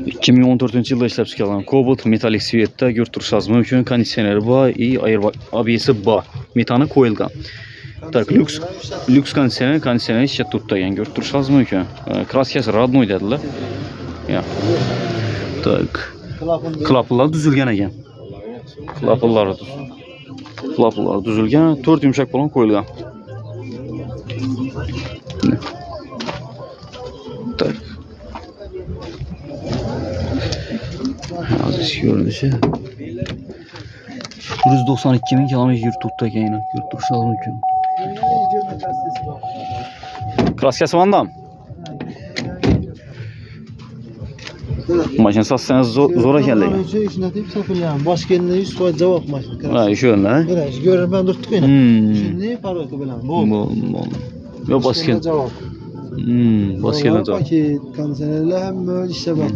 2014-yılda ishlab chiqarilgan Cobalt metalik svetda ko'rib turishingiz mumkin. Konditsioneri bor, ABS bor. Metani qo'yilgan. Так, lyuks konditsioner ishga turibdi, ko'rib turishingiz mumkin. Kraskasi родной dedilar. Ya. Так. Klaplar tuzilgan ekan. Klaplar tuzilgan, 4 yumshoq bilan qo'yilgan. Так. Hozir ko'rinishi 192.000 kilometr yurib turibdi ekan, ko'rib turishingiz mumkin. Kraskasi vandam. Mashina sotsangiz zo'r ekanligi. Ishlatib sotilgan. Boshqanda 100% javob mashina. Ha, shunday. Ko'rib turibdi ekan. Shunday parolka bilan. Yo, boshqanda javob. Boshqanda javob. Konditsionerlar hamma ishga bor.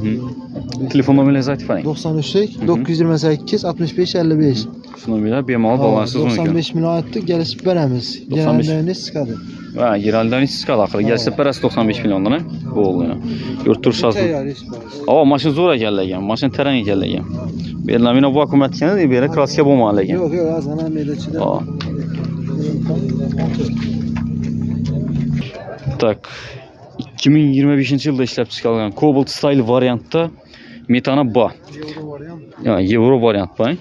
Telefon nomeringizni aytib bering. 93 928 65 55. Shu nomerga bemalol bog'lanishingiz mumkin. 95 million aytdik, kelishib beramiz. Geraldan chiqadi. Ha, geraldan chiqadi axir. Kelishib berasiz 95 milliondan, bo'ldi. Ko'rib turishingiz. Mashina zo'r ekanlar, mashina tarang ekanlar. Berlamina vakuum etgan, bu yerda kraska bo'lmagan ekan. Yo'q, ozgina medachida. Так. 2025-yilda ishlab chiqarilgan Cobalt Style variantda metani bor. Euro variant bor.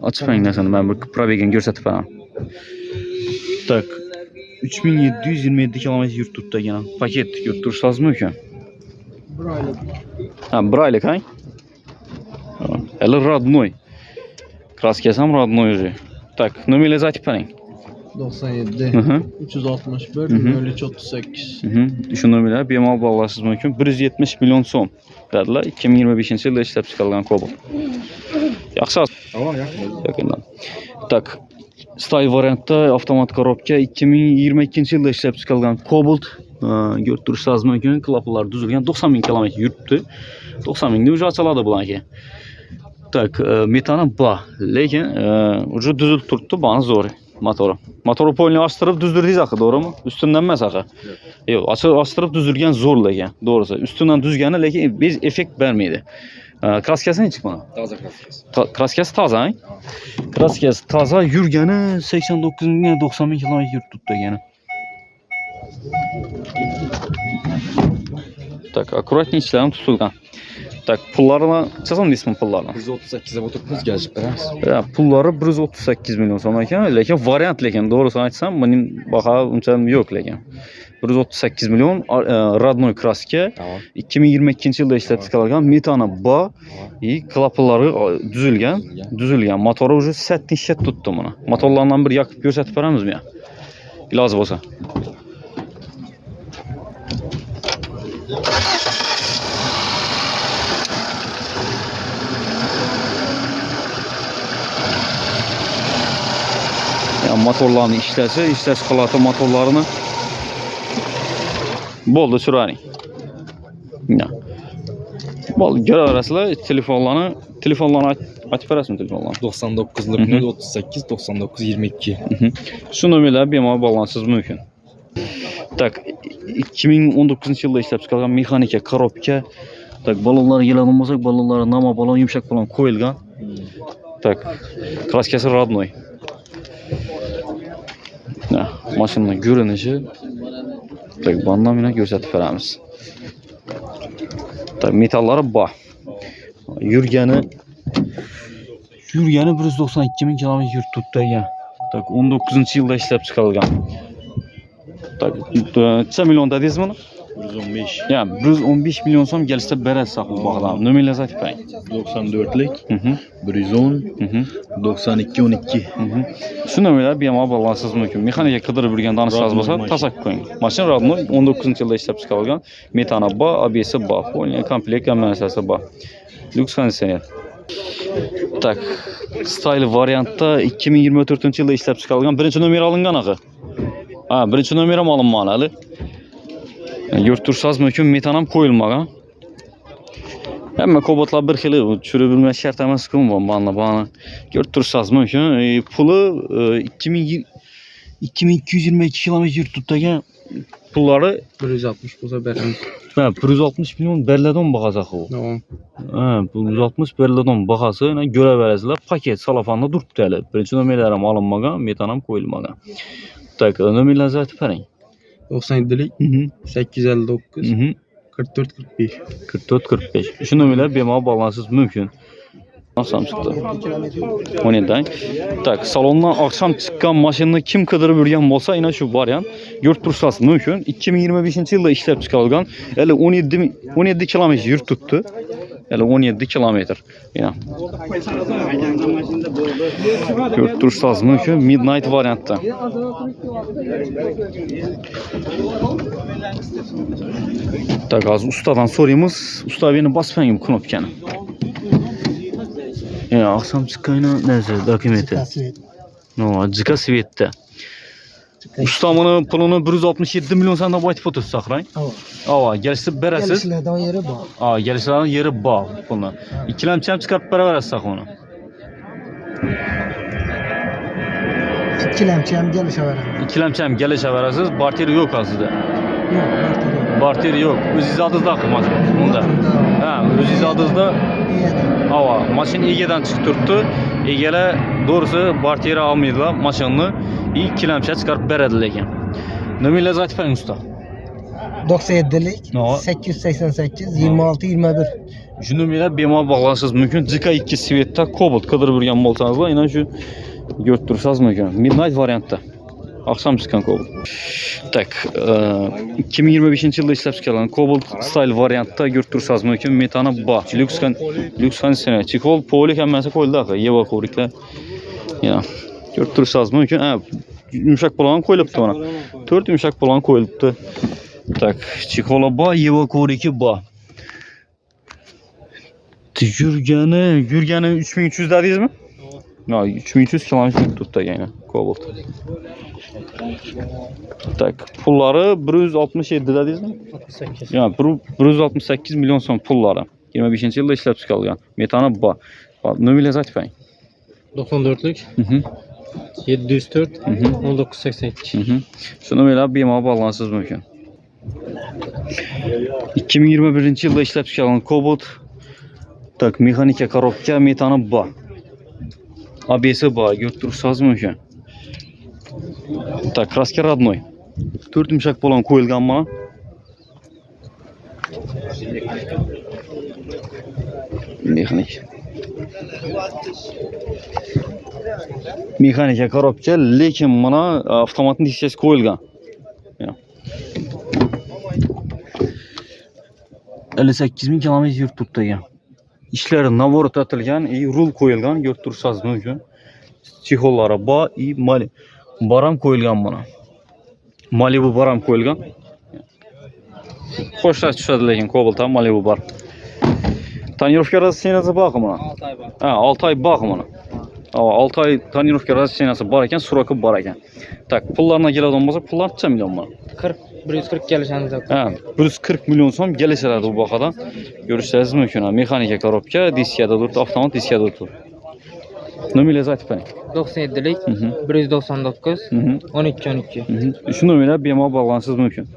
Ochib qo'ying narsani, men bir probegini ko'rsatib beraman. Так. 3727 kilometr yurib turibdi ekan. Paket ko'rib turishingiz mumkin. 1 oylik. Ha, 1 oylik, ha? Hali родной. Kraskasi ham родной уже. Так, nomeringizni aytib bering. 97 361 0338. Shu nomerga bemalol bog'lashingiz mumkin. 170 million so'm dedilar. 2025-yilda ishlab chiqarilgan Cobalt. Yaxshi. Yaxshi. Так. Style variantda avtomat korobka 2022-yilda ishlab chiqarilgan Cobalt. Ko'rib turishingiz mumkin. Klaplar tuzilgan, 90.000 kilometr yuribdi. 90.000 ni уже ochiladi bularga. Так, metani bor, lekin уже tuzilib turibdi, bani zo'r. Motori polni ochtirib tuzdirdingiz axir, to'g'rimi? Ustundan emas axir. Yo'q, ochtirib tuzdirgan zo'r lekin, to'g'risi. Ustundan tuzgani lekin bez effekt bermaydi. Kraskasi nechik buni? Toza kraskasi. Kraskasi toza, ha? Kraskasi toza, yurgani 89.000-90.000 kilometr yurib turibdi ekan. Так, аккуратнее ishlarni tutilgan. Так, pullarini chazam deysizmi pullarini? 138 o'tiribmiz, kelishib beramiz. Ya, pullari 138 million so'm ekan, lekin variant lekin, to'g'risini aytsam, buning baho uncha yo'q lekin. 138 million родной kraska. 2022-yilda ishlab chiqarilgan, metani bor, klapanlari tuzilgan. Motori уже sattincha tutdi buni. Motorlardan bir yoqib ko'rsatib beramizmi? Iloji bo'lsa. Motorlarni ishlash qiladi motorlarini. Bo'ldi, suraning. Bo'ldi, ko'raverasizlar, telefonlarni aytib berasizmi telefonlarni? 99 38 99 22. Shu nomerlarga bemalol bog'lanishingiz mumkin. Так, 2019-yilda ishlab chiqarilgan mexanika korobka. Так, balonlar yeladi bo'lsak, balonlar nama balon yumshoq bilan qo'yilgan. Так, kraskasi родной. Mashinaning ko'rinishi. Tak, bundan mina ko'rsatib beramiz. Tak, metallari bor. Yurgani 192.000 kilometr yurib turibdi ekan. Tak, 19-yilda ishlab chiqarilgan. Tak, necha million dedingiz buni? 115. Ya, 115 million so'm kelishda berasiz bu bog'dan. Nomeringizni aytib bering. 94lik 110 92 12. Shu nomerga bemalol bog'lanishingiz mumkin. Mexanika qidirib yurgan tanishingiz bo'lsa, tasak qo'ying. Mashina родной 19-yilda ishlab chiqarilgan. Metani bor, ABS bor, polni komplekt narsasi bor. Lyuks konditsioner. Tak, Style variantda 2024-yilda ishlab chiqarilgan. Birinchi nomer olingan axir. Ha, birinchi nomer ham olinmagan hali. Ko'rib turishingiz mumkin, metan ham qo'yilmagan. Hamma Cobaltlar bir xil, tushirib yurmash shart emas-ku, bani. Ko'rib turishingiz mumkin. Puli 2222 km yurt tutdagan pulları 160 bo'lsa beramiz. ha 160 milyon berladon bag'asi o. Tamam. Ha 160 berladon bag'asini ko'raverasizlar. Paket salafonda turibdi hali. Birinchi nomerlar ham olinmagan, metan ham qo'yilmagan. Tak, nomerlarni aytib bering. 97lik 859 44 45. 44 45. Shu nomerlar bemalol bog'lanishingiz mumkin. Akşam çıktı. 17'den. Tak, salondan akşam çıkan maşını kim kıdırıp yürüyen olsa yine şu varyant yurt turşası mümkün. 2025 yılda işlep çıkarılgan. Eli 17 kilometre yurt tuttu. Eli 17 kilometre. Yine. Yurt turşası mümkün. Midnight varyantta. Tak, az ustadan sorayımız. Usta beni basmayayım knopkanı. Ya akşam çıkayına neyse dokümenti. No, cika svetde. Ustamının pulunu 167 milyon senden baytıp otursak lan. Ava, gelişip beresiz. Gelişlerden yeri bağ. Aa, gelişlerden yeri bağ pulunu. İkilemçem çıkarıp beraber onu. İkilemçem gelişe verem. İkilemçem gelişe veresiz. Barteri yok aslında. Yok, barteri yok. Barteri yok. Öz izadınızda akılmaz. Bunda. Ha, öz izadınızda. Ava, maşın Ege'den çıktırdı. Ege'le doğrusu barteri almaydılar maşınını. İlk kilemçe çıkarıp berediler. Nömerle zaten usta. 97'lik No. 888 26 21. Şu nömerle bemal bağlansız mümkün. Cika 2 svetdə Cobalt qıdırıb yürüyen bolsanızla inan şu götürsaz mümkün. Midnight variantda. Akşam çıkan Cobalt. Tak, 2025 yılda işlep çıkarılan Cobalt Style variantda götürsaz mümkün. Metana bağ. Lüks kondisyoner. Çikol, polik həmməsi koyuldu axı. Yeva koriklə. Ya, götürsaz mümkün. Ha, yumuşak bolan koyulubdu ona. 4 yumuşak bolan koyulubdu. Tak, çikola bağ, yeva koriki bağ. Yürgəni 3300 dediniz mi? Ya 3300 kilometre tuttu yani Cobalt. Tak, pulları 167 dediniz mi? 68. Ya 168 milyon son pulları. 25 yılda işlep çıkarılgan. Metana bağ. Nömrələr zaten. 94'lük 704 1982. Şu nömrələr bemal bağlansız mümkün. 2021 yılda işlep çıkarılan Cobalt. Tak, mexanika korobka, metanı bağ. ABS bağ, götürsaz mümkün. Tak, kraska radnoy. 4 yumuşak bolan koyulgan bana. Mexanik. Mexanika korobka, lekin bana avtomatın dişkesi koyulgan. Ya. 58 bin kilometre yurt tuttu ya. İşleri navorot atılgan, rul koyulgan, götürsaz mümkün. Çikollara bağ, mali. Baram koyulgan bana. Malibu baram koyulgan. Hoşlar düşedi lekin Cobalt'a Malibu bar. Tonirovka razsenasi bakım ona. 6 ay var. Ha, 6 ay bakım ona. 6 ay tonirovka razsenasi bar ekan, suraki bar ekan. Tak, pullarına keladigan bo'lsa, pullar necha million bana? 140 gelişeniz yok. Ha, 140 milyon so'm kelishadi bu baqadan. Ko'rishingiz mumkin. Mexanika korobka, diskada turibdi, avtomat diskada turibdi. Nomerlar aytib bering. 97'lik 199 12 12. Shu nomerlar bemalol bog'lanishingiz mumkin.